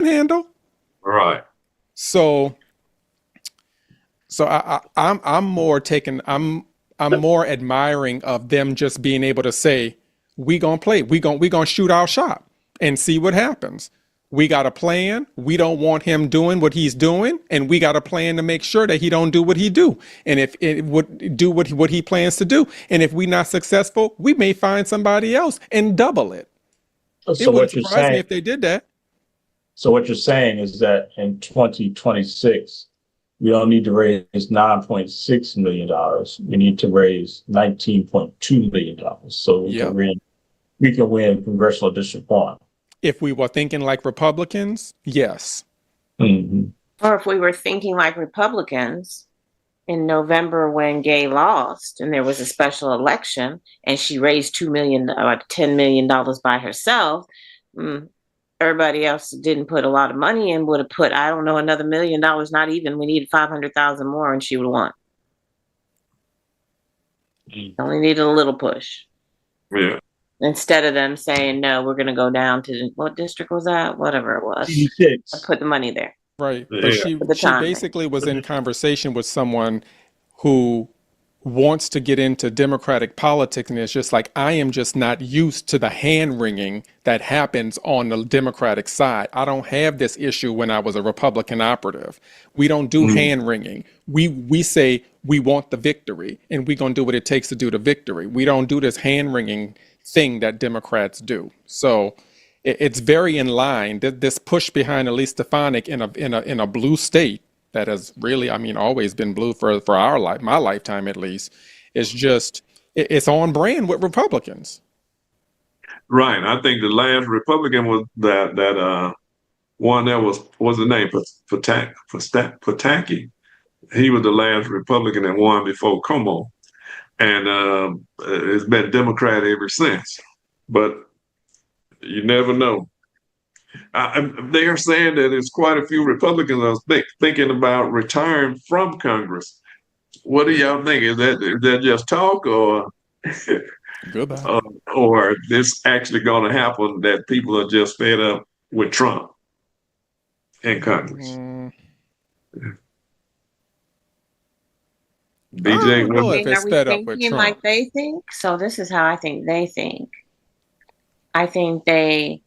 handle. Right. So I'm more taking I'm more admiring of them just being able to say, we gonna play, we gonna shoot our shot and see what happens. We got a plan. We don't want him doing what he's doing, and we got a plan to make sure that he don't do what he do. And if it would do what he plans to do, and if we not successful, we may find somebody else and double it. It So wouldn't what you're surprise me saying, if they did that. so what you're saying is that in 2026, we don't need to raise $9.6 million. We need to raise $19.2 million so Yep. we can win congressional district one. If we were thinking like Republicans, yes. Mm-hmm. Or if we were thinking like Republicans in November when Gay lost and there was a special election and she raised $2 million or $10 million by herself, everybody else didn't put a lot of money in, would have put, I don't know, another $1 million, not even. We needed 500,000 more and she would have won. Only needed a little push. Yeah. Instead of them saying, no, we're going to go down to, what district was that? Whatever it was. 86. I put the money there. Right. Yeah. But For the she time. basically was in conversation with someone who wants to get into Democratic politics, and it's just like, I am just not used to the hand wringing that happens on the Democratic side. I don't have this issue when I was a Republican operative. We don't do hand wringing. We say we want the victory, and we're gonna do what it takes to do the victory. We don't do this hand wringing thing that Democrats do. So it's very in line. This push behind Elise Stefanik in a blue state that has really, I mean, always been blue for our life, my lifetime at least. It's just it's on brand with Republicans. Right. I think the last Republican was that one that was the name Pataki. He was the last Republican that won before Como, and it's been Democrat ever since. But you never know. They are saying that there's quite a few Republicans are thinking about retiring from Congress. What do y'all think? Is that just talk, or Goodbye. or this actually going to happen? That people are just fed up with Trump in Congress. I don't know BJ, if it's Are we fed up with thinking Trump. like they think? So this is how I think they think. I think they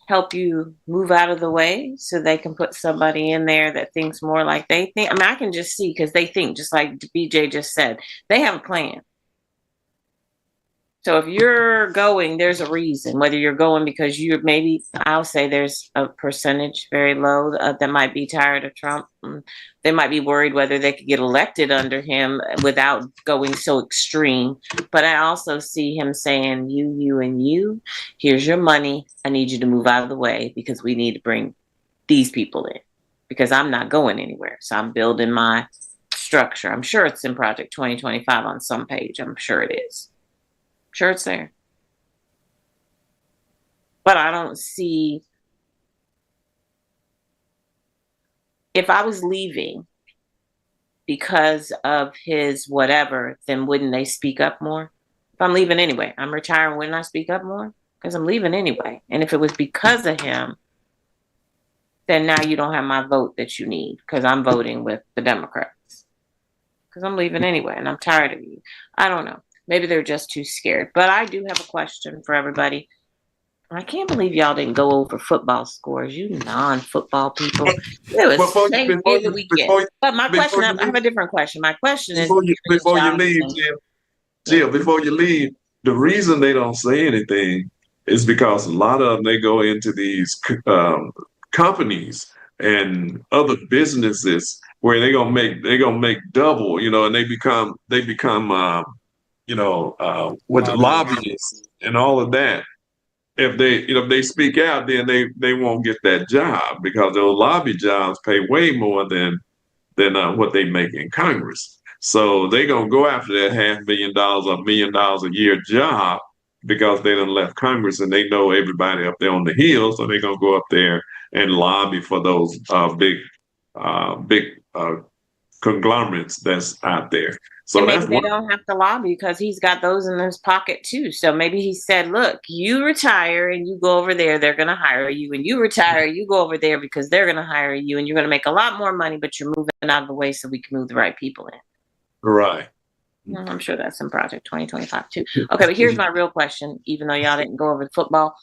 help you move out of the way so they can put somebody in there that thinks more like they think. I mean, I can just see because they think, just like BJ just said, they have a plan. So if you're going, there's a reason. Whether you're going because you're maybe, I'll say there's a percentage very low that might be tired of Trump. They might be worried whether they could get elected under him without going so extreme. But I also see him saying, you, and you, here's your money. I need you to move out of the way because we need to bring these people in because I'm not going anywhere. So I'm building my structure. I'm sure it's in Project 2025 on some page. I'm sure it is. Sure, it's there. But I don't see, if I was leaving because of his whatever, then wouldn't they speak up more? If I'm leaving anyway, I'm retiring, wouldn't I speak up more? Because I'm leaving anyway. And if it was because of him, then now you don't have my vote that you need because I'm voting with the Democrats. Because I'm leaving anyway and I'm tired of you. I don't know. Maybe they're just too scared. But I do have a question for everybody. I can't believe y'all didn't go over football scores, you non-football people. It was Thanksgiving weekend. But my question, I have a different question. My question is, before you leave, Jill, before you leave, the reason they don't say anything is because a lot of them, they go into these companies and other businesses where they're gonna make double, and they become with the lobbyists and all of that. If they speak out, then they won't get that job because those lobby jobs pay way more than what they make in Congress. So they're gonna go after that $500,000 or $1 million a year job because they done left Congress and they know everybody up there on the Hill, so they're gonna go up there and lobby for those big conglomerates that's out there. So And maybe that's they one. don't have to lobby because he's got those in his pocket too. So maybe he said, look, you retire and you go over there, they're going to hire you. And you retire, you go over there because they're going to hire you. And you're going to make a lot more money, but you're moving out of the way so we can move the right people in. Right. I'm sure that's in Project 2025 too. Okay, but here's my real question. Even though y'all didn't go over the football,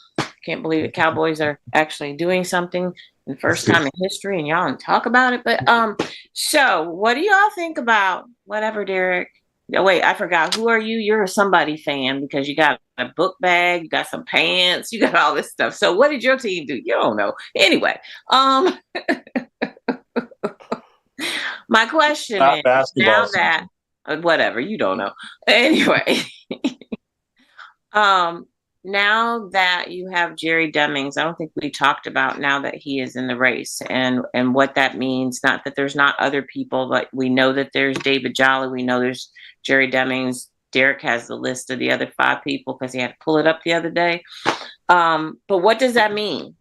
can't believe it. Cowboys are actually doing something in the first time in history, and y'all don't talk about it. But so what do y'all think about whatever, Derek? No, wait, I forgot. Who are you? You're a somebody fan because you got a book bag, you got some pants, you got all this stuff. So what did your team do? You don't know. Anyway, my question Not is basketball now that whatever, you don't know. Anyway, now that you have Jerry Demings, I don't think we talked about now that he is in the race and what that means. Not that there's not other people, but we know that there's David Jolly. We know there's Jerry Demings. Derek has the list of the other 5 people because he had to pull it up the other day. But what does that mean?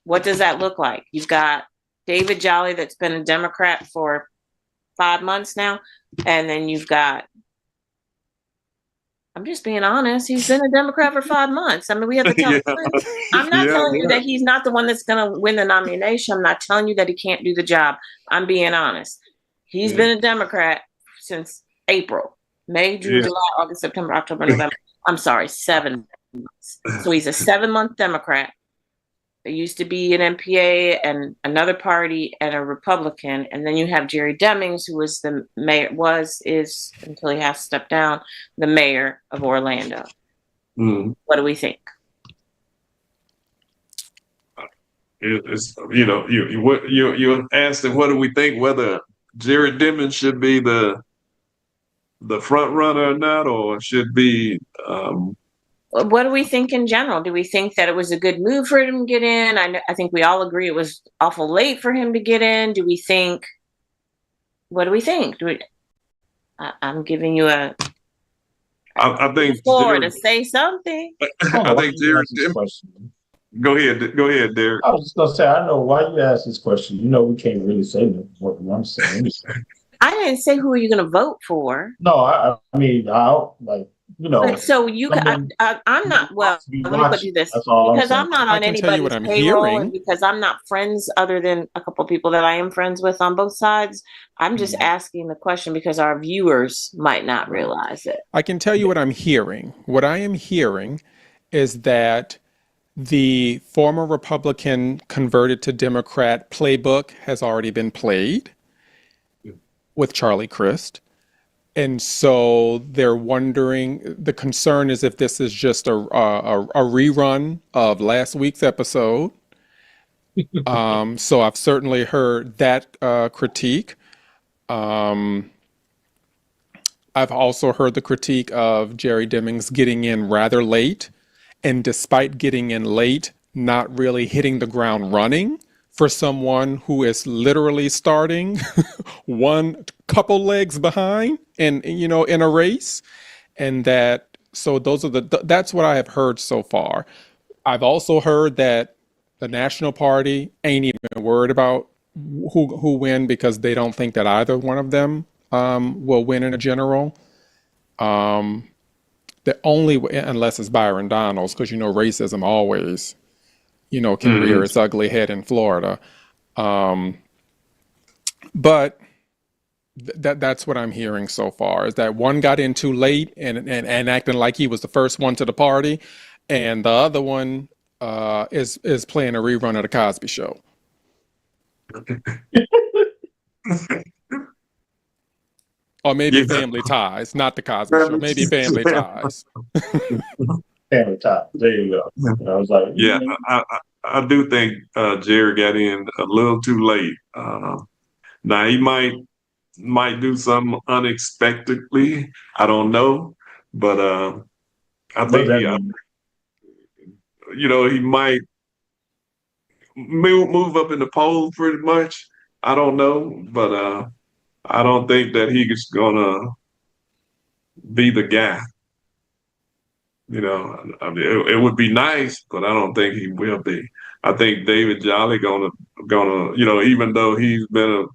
What does that look like? You've got David Jolly that's been a Democrat for 5 months now. And then you've got, I'm just being honest, he's been a Democrat for 5 months. I mean, we have to tell I'm not telling you that he's not the one that's going to win the nomination. I'm not telling you that he can't do the job. I'm being honest. He's been a Democrat since April, May, June, July, August, September, October, November. I'm sorry, 7 months. So he's a 7-month Democrat. There used to be an MPA and another party and a Republican. And then you have Jerry Demings, who was the mayor, is until he has to step down, the mayor of Orlando. What do we think? It's, you asked him, what do we think, whether Jerry Demings should be the front runner or not, or should be what do we think in general? Do we think that it was a good move for him to get in? I think we all agree it was awful late for him to get in. Do we think? What do we think? I'm giving you a. I think Jerry, to say something. I think Jerry Demings. Go ahead, Derek. I was just gonna say, I know why you asked this question. You know, we can't really say what we want to say. I didn't say who are you going to vote for. No, I mean, I'll like. But so you can, I'm not, well, let me put you this, because I'm not on anybody's payroll and because I'm not friends other than a couple of people that I am friends with on both sides. I'm just asking the question because our viewers might not realize it. I can tell you what I'm hearing. What I am hearing is that the former Republican converted to Democrat playbook has already been played with Charlie Crist. And so they're wondering, the concern is if this is just a rerun of last week's episode. So I've certainly heard that critique. I've also heard the critique of Jerry Demings getting in rather late, and despite getting in late, not really hitting the ground running for someone who is literally starting one couple legs behind in a race. And so those are that's what I have heard so far. I've also heard that the National Party ain't even worried about who win because they don't think that either one of them will win in a general. The only, unless it's Byron Donalds, because racism always can rear its ugly head in Florida. But that's what I'm hearing so far, is that one got in too late and acting like he was the first one to the party, and the other one is playing a rerun of the Cosby Show. Or maybe Family Ties, not the Cosby Show. Maybe Family Ties. Family Ties. There you go. I was like, I do think Jerry got in a little too late. Now he might do something unexpectedly. I don't know, but I think he might move up in the polls pretty much. I don't know, but I don't think that he's gonna be the guy. I mean, it would be nice, but I don't think he will be. I think David Jolly gonna, even though he's been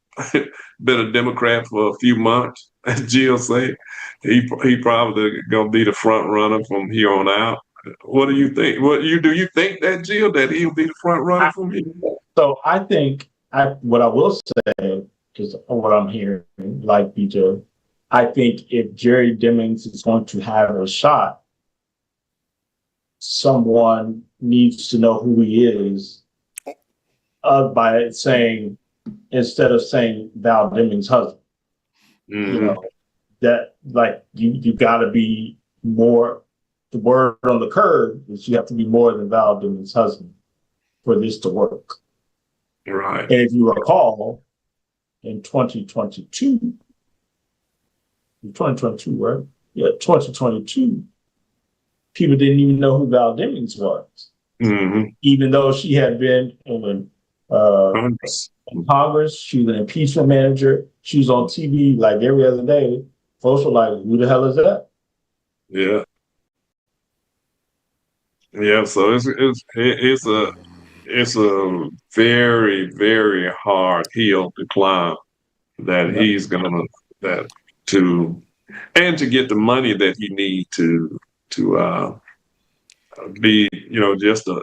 been a Democrat for a few months, as Jill say. He probably gonna be the front runner from here on out. What do you think? Do you think that, Jill, that he'll be the front runner from here? So I think what I will say, because what I'm hearing, like BJ, I think if Jerry Demings is going to have a shot, someone needs to know who he is by saying, instead of saying Val Demings' husband. Mm-hmm. You know, that like you got to be more. The word on the curb is you have to be more than Val Demings' husband for this to work. Right. And if you recall, in 2022, right? Yeah, 2022, people didn't even know who Val Demings was, even though she had been in Congress. She was an impeachment manager. She was on TV like every other day. Folks were like, "Who the hell is that?" Yeah. Yeah. So it's a very, very hard hill to climb that he's gonna to get the money that he needs to be, just a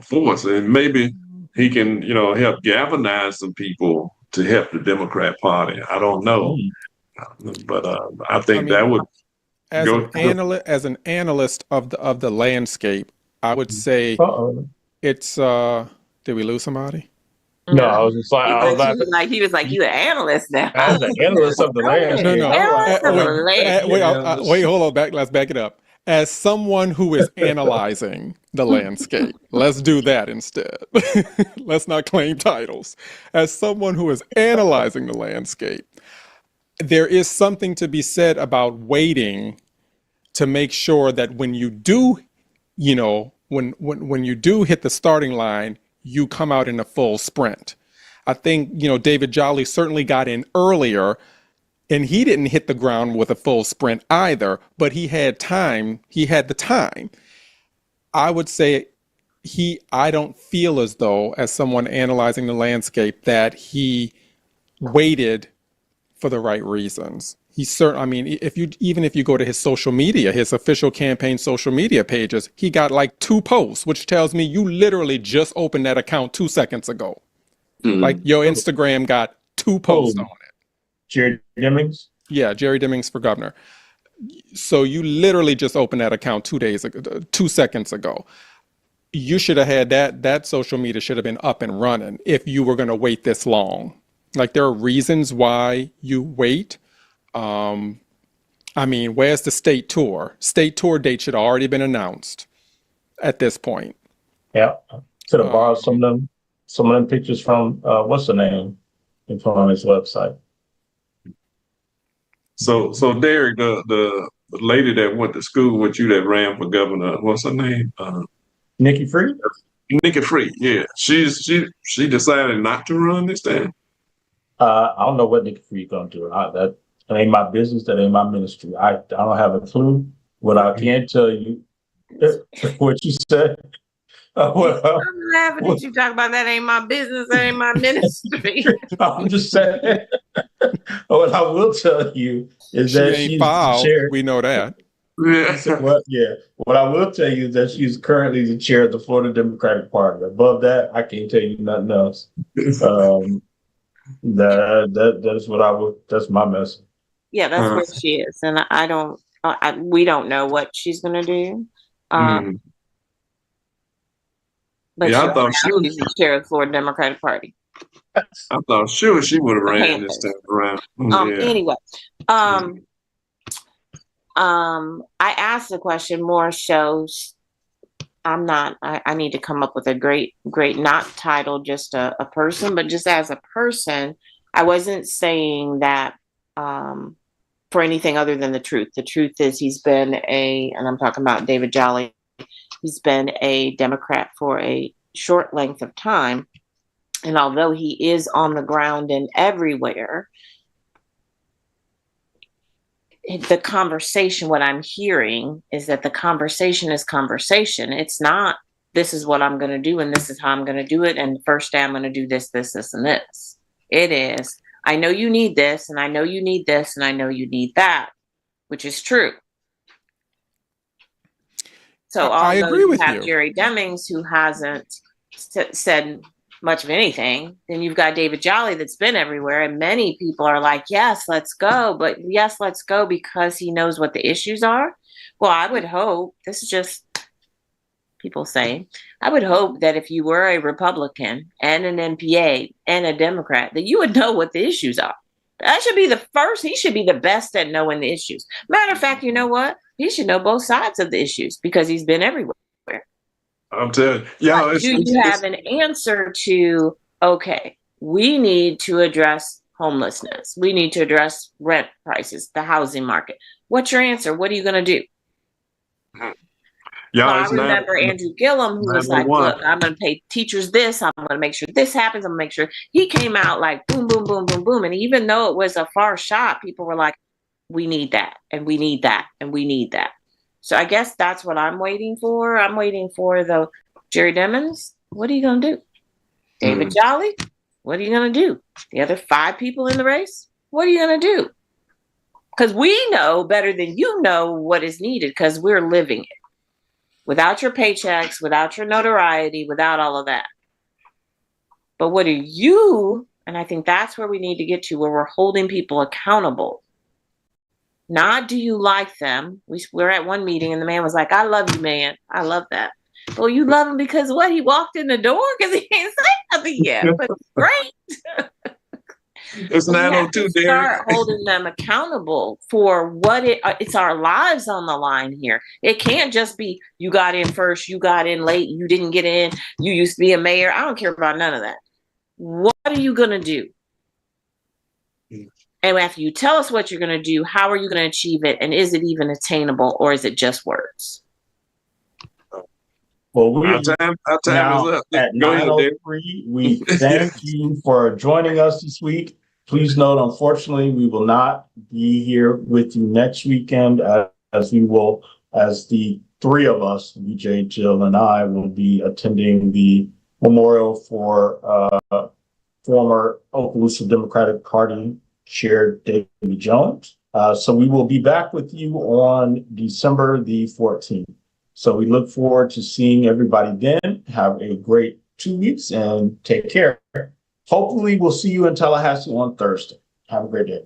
force, and maybe he can, help galvanize some people to help the Democrat Party. I don't know, but I think that would as go. as an analyst of the landscape, I would say it's. Did we lose somebody? No, I was just he was like, you an analyst now. As an analyst of the landscape. Wait, hold on. Let's back it up. As someone who is analyzing the landscape, let's do that instead. Let's not claim titles. As someone who is analyzing the landscape, there is something to be said about waiting to make sure that when you do, when you do hit the starting line, you come out in a full sprint. I think, David Jolly certainly got in earlier, and he didn't hit the ground with a full sprint either, but he had time. He had the time. I would say I don't feel as though, as someone analyzing the landscape, that he waited for the right reasons. Even if you go to his social media, his official campaign social media pages, he got like 2 posts, which tells me you literally just opened that account 2 seconds ago. Like your Instagram got 2 posts on it. Jerry Demings? Yeah, Jerry Demings for governor. So you literally just opened that account 2 seconds ago. You should have had that social media should have been up and running if you were going to wait this long. Like, there are reasons why you wait. Where's the state tour? State tour date should have already been announced at this point. Yeah. Could have borrowed some of them pictures from what's the name from his website. So Derek, the lady that went to school with you that ran for governor, what's her name? Nikki Fried? Nikki Fried, yeah. She decided not to run this time. I don't know what Nikki Fried gonna do. That ain't my business. That ain't my ministry. I don't have a clue. What I can tell you, what you said. I'm laughing at you talk about that ain't my business. That ain't my ministry. I'm just saying. What I will tell you is that she's the chair. We know that. What I will tell you is that she's currently the chair of the Florida Democratic Party. Above that, I can't tell you nothing else. That is what I would. That's my message. Yeah, that's where she is, and I don't. We don't know what she's gonna do. But I thought she was the chair of the Florida Democratic Party. I thought sure she would have ran this time around. Anyway, I asked the question more shows. I need to come up with a great, not title, just a person, but just as a person, I wasn't saying that for anything other than the truth. The truth is he's been and I'm talking about David Jolly, he's been a Democrat for a short length of time. And although he is on the ground and everywhere, the conversation, what I'm hearing is that the conversation is conversation. It's not, this is what I'm going to do and this is how I'm going to do it. And first day I'm going to do this, and this. It is, I know you need this, and I know you need this, and I know you need that, which is true. So I although agree you with have you. Jerry Demings who hasn't said much of anything, then you've got David Jolly that's been everywhere, and many people are like, yes, let's go, but yes, let's go because he knows what the issues are. Well, I would hope, this is just people saying, I would hope that if you were a Republican and an NPA and a Democrat, that you would know what the issues are. That should be the first. He should be the best at knowing the issues. Matter of fact, you know what? He should know both sides of the issues because he's been everywhere. I'm telling you, But do you have an answer to, okay, we need to address homelessness. We need to address rent prices, the housing market. What's your answer? What are you going to do? Yeah, I remember Andrew Gillum, who was like, look, I'm going to pay teachers this. I'm going to make sure this happens. I'm going to make sure. He came out like boom, boom, boom, boom, boom. And even though it was a far shot, people were like, we need that, and we need that, and we need that. So I guess that's what I'm waiting for. I'm waiting for the Jerry Demings. What are you going to do? David Jolly, what are you going to do? The other 5 people in the race, what are you going to do? Because we know better than you know what is needed because we're living it. Without your paychecks, without your notoriety, without all of that. But what are you, and I think that's where we need to get to, where we're holding people accountable. Not do you like them? We're at one meeting and the man was like, I love you, man. I love that. Well, you love him because what? He walked in the door because he ain't said nothing yet. But great. It's 9:02, Derek. Start holding them accountable for what it's our lives on the line here. It can't just be you got in first, you got in late, you didn't get in, you used to be a mayor. I don't care about none of that. What are you going to do? And after you tell us what you're going to do, how are you going to achieve it? And is it even attainable or is it just words? Well, our time now is up. at Go ahead, Derek. 9:03. We thank you for joining us this week. Please note, unfortunately, we will not be here with you next weekend as the 3 of us, BJ, Jill, and I, will be attending the memorial for former Okaloosa Democratic Party Chair David Jones. So we will be back with you on December the 14th. So we look forward to seeing everybody then. Have a great 2 weeks and take care. Hopefully we'll see you in Tallahassee on Thursday. Have a great day.